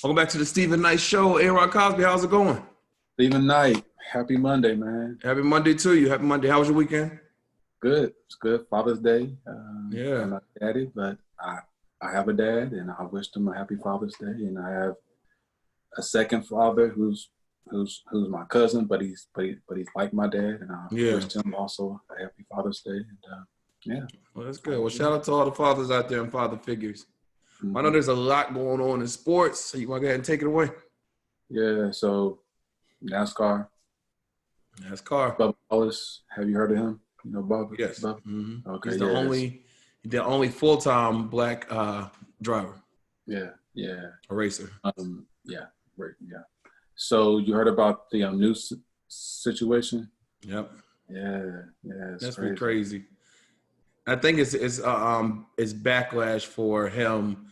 Welcome back to the Stephen Knight Show. Aron Cosby, how's it going? Stephen Knight, happy Monday, man. Happy Monday to you. Happy Monday. How was your weekend? Good. It's good. Father's Day. Yeah. I'm not daddy, but I have a dad, and I wished him a happy Father's Day. And I have a second father who's my cousin, but he's like my dad, and I wished him also a happy Father's Day. And yeah. Well, that's good. Well, shout out to all the fathers out there and father figures. Mm-hmm. I know there's a lot going on in sports, so you want to go ahead and take it away? Yeah. So NASCAR. Bubba Wallace. Have you heard of him? You know Bubba? Yes. Bubba? Mm-hmm. Okay. He's the only full-time black driver. Yeah. A racer. Yeah. Right. Yeah. So you heard about the noose situation? Yep. Yeah. That's pretty crazy. I think it's backlash for him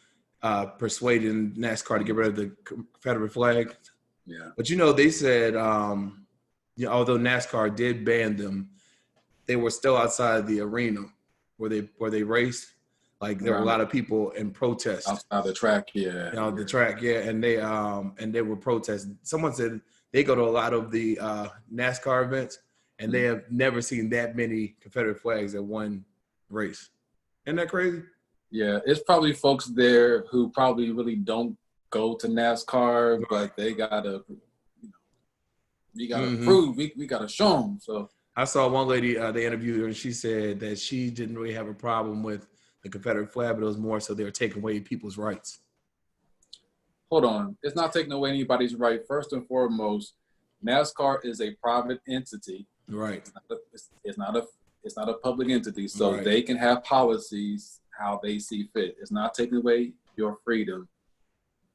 persuading NASCAR to get rid of the Confederate flag. Yeah. But they said although NASCAR did ban them, they were still outside the arena where they raced. Like there were a lot of people in protest outside the track, the track, and they were protesting. Someone said they go to a lot of the NASCAR events, and they have never seen that many Confederate flags at one race. Isn't that crazy? Yeah, it's probably folks there who probably really don't go to NASCAR, but they gotta, we gotta prove, we gotta show them. So I saw one lady, they interviewed her, and she said that she didn't really have a problem with the Confederate flag, but it was more so they were taking away people's rights. Hold on. It's not taking away anybody's right. First and foremost, NASCAR is a private entity. Right. It's not a public entity, so they can have policies how they see fit. It's not taking away your freedom.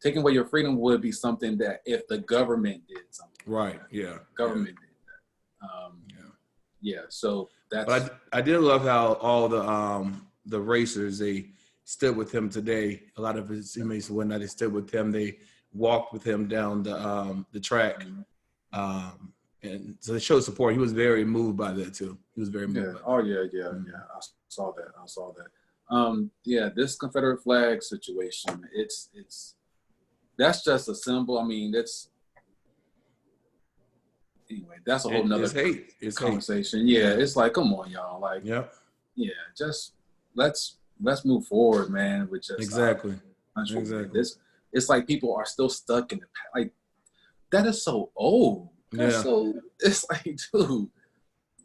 Taking away your freedom would be something that if the government did something. Right, yeah. Government did that. Yeah, so that's... But I did love how all the racers, they stood with him today. A lot of his teammates and whatnot, they stood with him. They walked with him down the track. And so they showed support. He was very moved by that too. He was very moved. Oh yeah. I saw that. Yeah, this Confederate flag situation, that's just a symbol. I mean, anyway, that's a whole nother conversation. Hate. Yeah, it's like, come on, y'all. Like, yeah, just let's move forward, man. With just exactly. It's like people are still stuck in the past. Like, that is so old. So it's like, dude,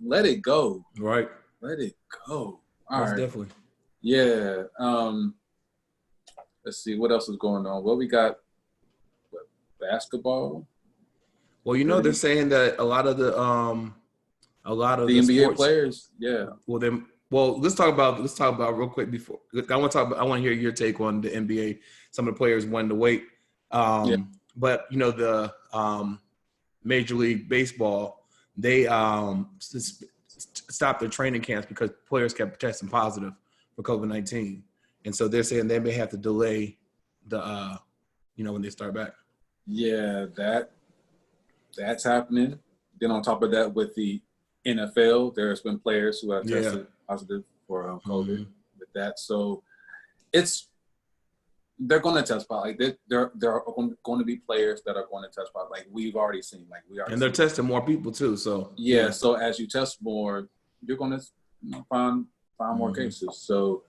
let it go. Right. Let it go. All right. Definitely. Yeah. Let's see what else is going on. Well, we got basketball. Well, they're saying that a lot of the NBA sports, players. Yeah. Well, let's talk about real quick before I want to hear your take on the NBA. Some of the players wanted to wait. But the Major League Baseball, they stopped their training camps because players kept testing positive for COVID-19, and so they're saying they may have to delay the when they start back. Yeah, that's happening. Then on top of that, with the NFL, there's been players who have tested positive for COVID with that. So they're going to test positive. Like there are going to be players that are going to test positive. Like we've already seen. And they're testing more people too. So So as you test more, you're going to find more cases. So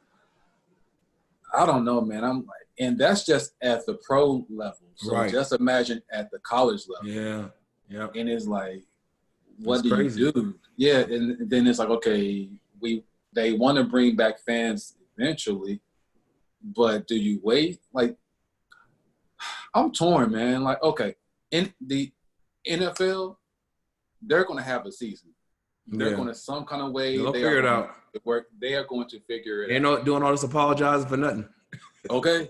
I don't know, man. I'm like, and that's just at the pro level. So just imagine at the college level. Yeah. And it's like, what do you do? Yeah, and then it's like, okay, they want to bring back fans eventually. But do you wait? Like, I'm torn, man. Like, okay, in the NFL, they're going to have a season. They're going to some kind of way. They'll figure it out. They are going to figure it out. They're not doing all this apologizing for nothing. Okay.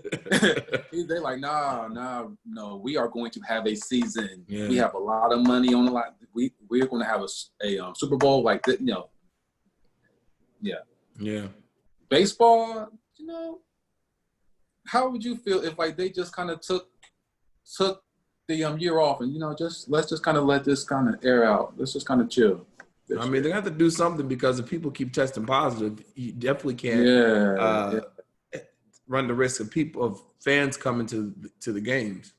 They're like, no, we are going to have a season. Yeah. We have a lot of money on the line. We're going to have a Super Bowl like that. Yeah. Baseball, how would you feel if they just kind of took the year off and let's just kind of let this kind of air out. Let's just kind of chill. I mean, they have to do something because if people keep testing positive, you definitely can't run the risk of fans coming to the games.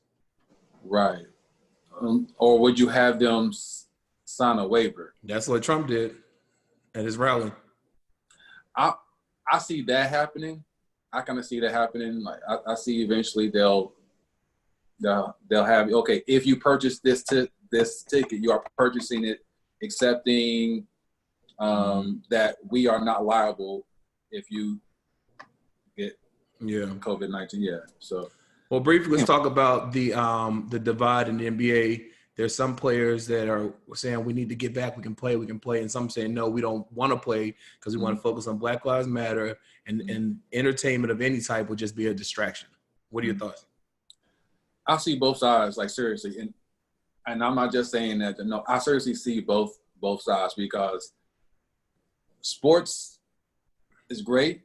Right. Or would you have them sign a waiver? That's what Trump did at his rally. I see that happening. I kind of see that happening. Like I see eventually they'll have, okay, if you purchase this ticket, you are purchasing it, accepting that we are not liable if you get COVID-19. Yeah. So. Well, briefly, let's talk about the divide in the NBA. There's some players that are saying we need to get back, we can play, and some saying no, we don't want to play because we want to focus on Black Lives Matter, and entertainment of any type would just be a distraction. What are your thoughts? I see both sides, like seriously, and I'm not just saying that. No, I seriously see both sides, because sports is great,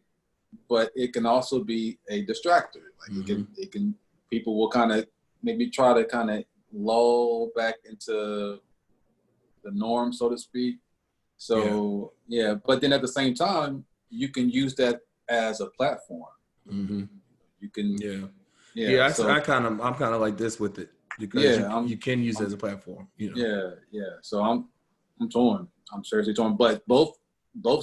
but it can also be a distractor. Like it can people will kind of maybe try to kind of lull back into the norm, so to speak. So yeah, but then at the same time, you can use that as a platform. You can So I'm kind of like this with it, because you can use it as a platform. You know. Yeah. So I'm torn. I'm seriously torn. But both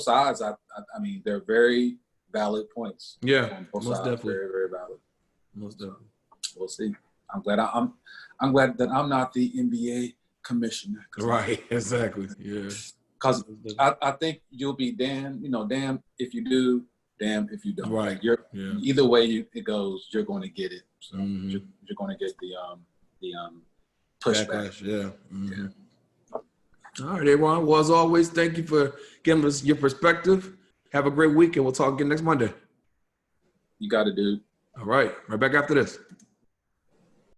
sides, I mean, they're very valid points. Yeah, both most sides, definitely. very, very valid. Most definitely. We'll see. I'm glad that I'm not the NBA commissioner. Right. Exactly. Yeah. Because I think you'll be damn if you do, damn if you don't. Right. Like either way it goes, you're going to get it. So you're going to get the pushback. Backlash, yeah. All right, Aron. Well, as always, thank you for giving us your perspective. Have a great weekend. We'll talk again next Monday. You got it, dude. All right. Right back after this.